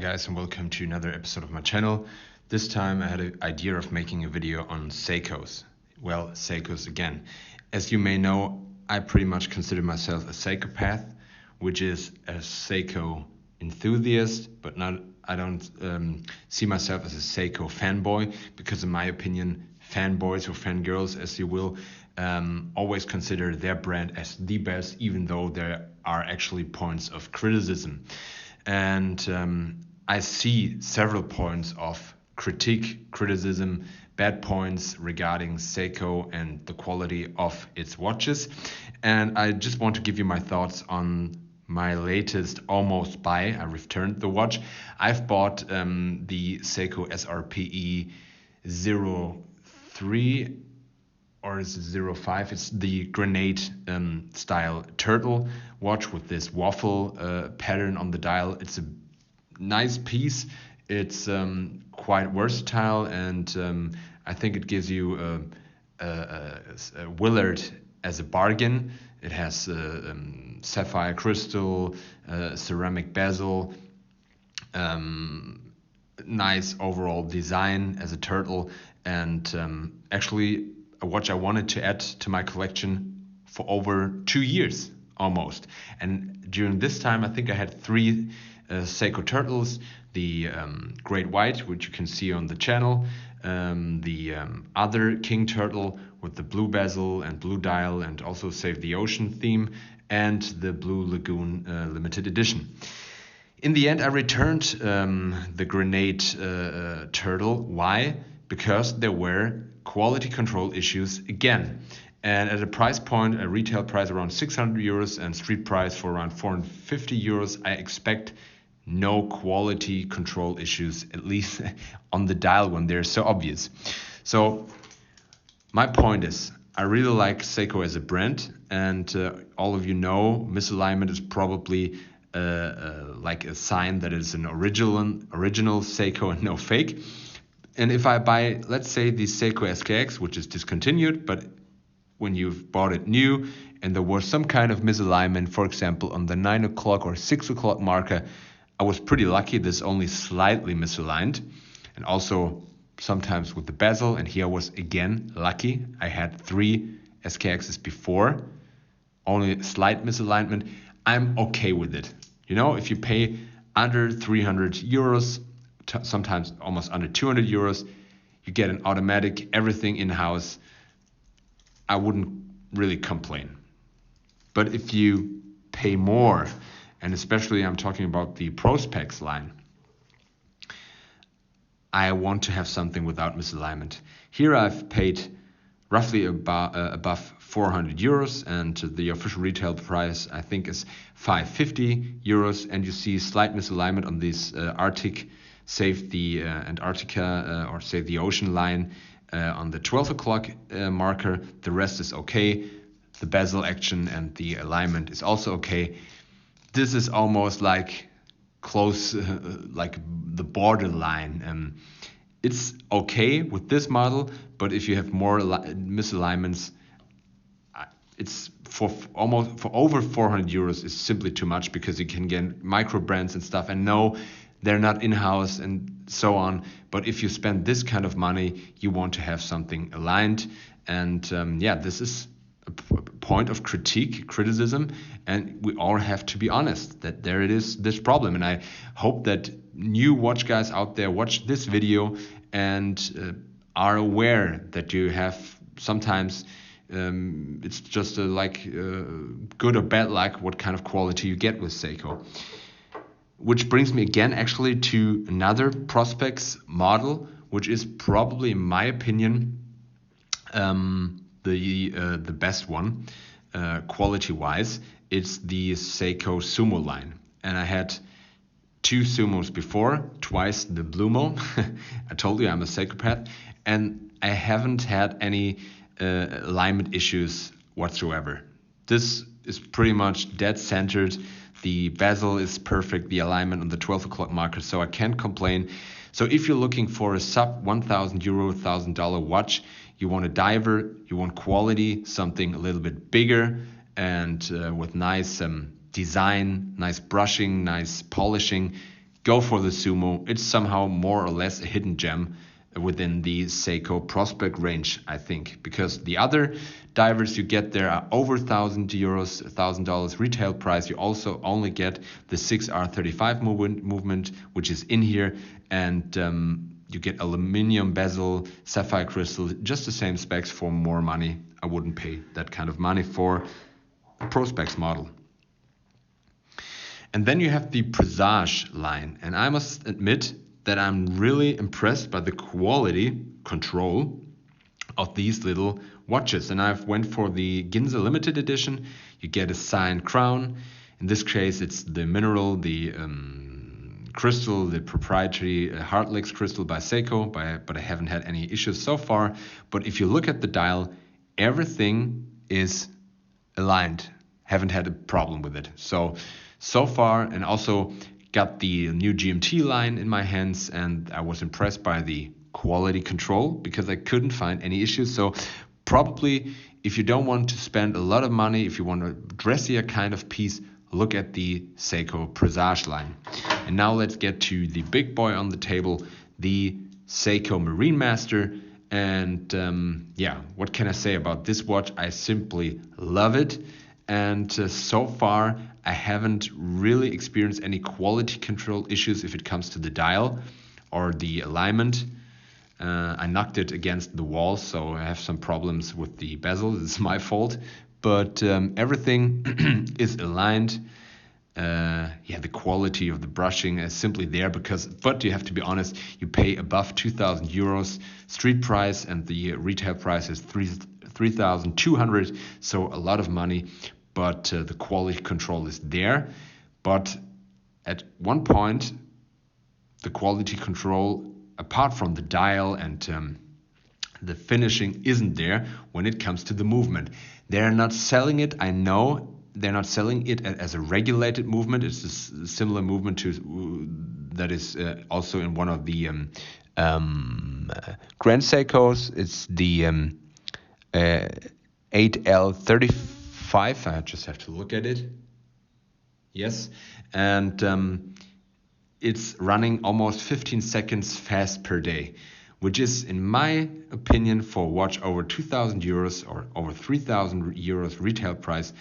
guys, and welcome to another episode of my channel. This time I had an idea of making a video on Seikos. Well, Seikos again. As you may know, I pretty much consider myself a Seikopath, which is a Seiko enthusiast, but I don't see myself as a Seiko fanboy, because in my opinion, fanboys or fangirls, as you will, always consider their brand as the best, even though there are actually points of criticism. And I see several points of criticism, bad points regarding Seiko and the quality of its watches. And I just want to give you my thoughts on my latest almost buy. I returned the watch. I've bought the Seiko SRPE 03 or is it 05? It's the grenade style turtle watch with this waffle pattern on the dial. It's a nice piece. It's quite versatile, and I think it gives you a Willard as a bargain. It has sapphire crystal, ceramic bezel, nice overall design as a turtle, and actually a watch I wanted to add to my collection for over 2 years almost. And during this time, I think I had three Seiko turtles: the Great White, which you can see on the channel, the other King Turtle with the blue bezel and blue dial and also Save the Ocean theme, and the Blue Lagoon limited edition. In the end, I returned the Grenade turtle. Why? Because there were quality control issues again. And at a price point, a retail price around 600 euros and street price for around 450 euros, I expect no quality control issues, at least on the dial when they're so obvious. So my point is, I really like Seiko as a brand, and all of you know misalignment is probably like a sign that it's an original Seiko and no fake. And if I buy, let's say, the Seiko SKX, which is discontinued, but when you've bought it new and there was some kind of misalignment, for example, on the 9 o'clock or 6 o'clock marker, I was pretty lucky. This only slightly misaligned. And also sometimes with the bezel, and here I was again lucky. I had 3 SKXs before, only slight misalignment. I'm okay with it. You know, if you pay under 300 euros, sometimes almost under 200 euros, you get an automatic, everything in-house. I wouldn't really complain. But if you pay more, and especially I'm talking about the Prospex line, I want to have something without misalignment. Here I've paid roughly above 400 euros, and the official retail price I think is 550 euros, and you see slight misalignment on this Arctic Save the Antarctica or Save the Ocean line on the 12 o'clock marker. The rest is okay. The bezel action and the alignment is also okay. This is almost like close, like the borderline. It's okay with this model, but if you have more misalignments, it's for over 400 euros is simply too much, because you can get micro brands and stuff, and no, they're not in-house and so on. But if you spend this kind of money, you want to have something aligned. And this is a point of criticism, and we all have to be honest that there it is, this problem. And I hope that new watch guys out there watch this video and are aware that you have sometimes it's just good or bad luck what kind of quality you get with Seiko. Which brings me again actually to another Prospex model, which is probably, in my opinion, the best one quality-wise. It's the Seiko Sumo line. And I had 2 Sumos before, twice the Blumo. I told you I'm a Seikopath, and I haven't had any alignment issues whatsoever. This is pretty much dead centered. The bezel is perfect, the alignment on the 12 o'clock marker, so I can't complain. So if you're looking for a sub 1,000 euro, $1,000 watch, you want a diver, you want quality, something a little bit bigger and with nice design, nice brushing, nice polishing, go for the Sumo. It's somehow more or less a hidden gem within the Seiko prospect range, I think, because the other divers you get there are over €1,000, $1,000 retail price. You also only get the 6R35 movement, which is in here, and you get aluminium bezel, sapphire crystal, just the same specs for more money. I wouldn't pay that kind of money for a Prospex model. And then you have the Presage line, and I must admit that I'm really impressed by the quality control of these little watches. And I've went for the Ginza limited edition. You get a signed crown. In this case, it's the mineral, the crystal, the proprietary Heartlix crystal by Seiko, but I haven't had any issues so far. But if you look at the dial, everything is aligned. Haven't had a problem with it. So far, and also got the new GMT line in my hands, and I was impressed by the quality control because I couldn't find any issues. So probably if you don't want to spend a lot of money, if you want a dressier kind of piece, look at the Seiko Presage line. And now let's get to the big boy on the table, the Seiko Marine Master. And yeah, what can I say about this watch? I simply love it. And so far, I haven't really experienced any quality control issues if it comes to the dial or the alignment. I knocked it against the wall, so I have some problems with the bezel. It's my fault. But everything is aligned. Yeah, the quality of the brushing is simply there but you have to be honest, you pay above €2,000 street price, and the retail price is 3,200, so a lot of money. But the quality control is there. But at one point, the quality control, apart from the dial and the finishing, isn't there when it comes to the movement. They're not selling it, I know. They're not selling it as a regulated movement. It's a similar movement to that is also in one of the Grand Seikos. It's the 8L35. I just have to look at it. Yes, and it's running almost 15 seconds fast per day, which is, in my opinion, for a watch over €2,000 or over €3,000 retail price,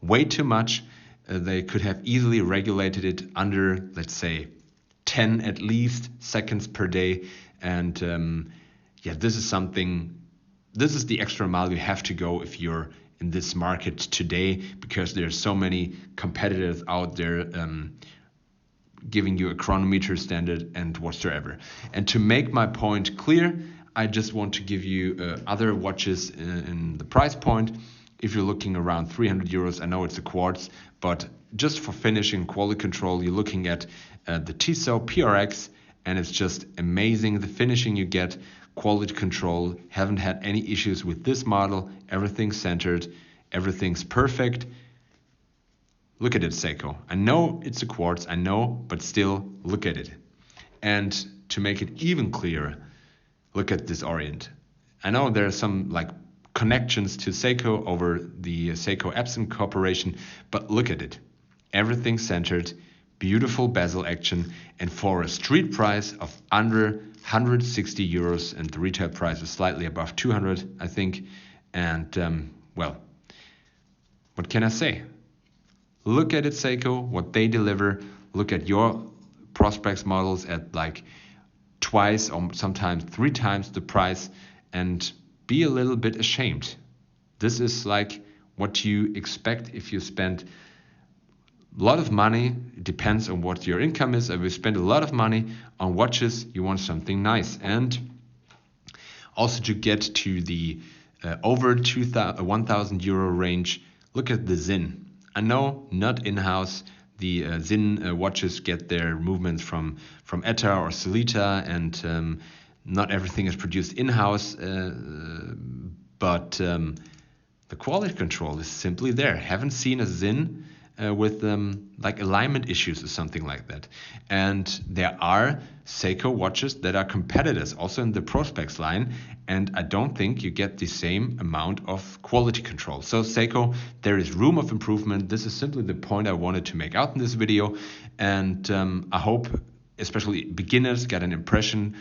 way too much. They could have easily regulated it under, let's say, 10 at least seconds per day. And yeah, this is the extra mile you have to go if you're in this market today, because there's so many competitors out there giving you a chronometer standard and whatsoever. And to make my point clear, I just want to give you other watches in the price point. If you're looking around €300, I know it's a quartz, but just for finishing quality control, you're looking at the Tissot PRX, and it's just amazing the finishing you get. Quality control, haven't had any issues with this model. Everything's centered, everything's perfect. Look at it, Seiko. I know it's a quartz, I know, but still look at it. And to make it even clearer, look at this orient. I know there are some connections to Seiko over the Seiko Epson Corporation, but look at it. Everything's centered, beautiful bezel action, and for a street price of under €160, and the retail price is slightly above 200, I think. And well, what can I say? Look at it, Seiko, what they deliver. Look at your Prospex models at twice or sometimes 3 times the price, and be a little bit ashamed. This is what you expect if you spend a lot of money. It depends on what your income is. If you spend a lot of money on watches, you want something nice. And also to get to the over €1,000 range, look at the Zin. I know not in-house. The Zin watches get their movements from ETA or Sellita, and not everything is produced in-house. But the quality control is simply there. Haven't seen a Zin with alignment issues or something like that. And there are Seiko watches that are competitors also in the Prospex line, and I don't think you get the same amount of quality control. So Seiko, there is room of improvement. This is simply the point I wanted to make out in this video, and I hope especially beginners get an impression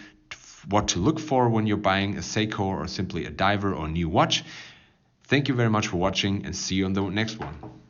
what to look for when you're buying a Seiko or simply a diver or new watch. Thank you very much for watching, and see you on the next one.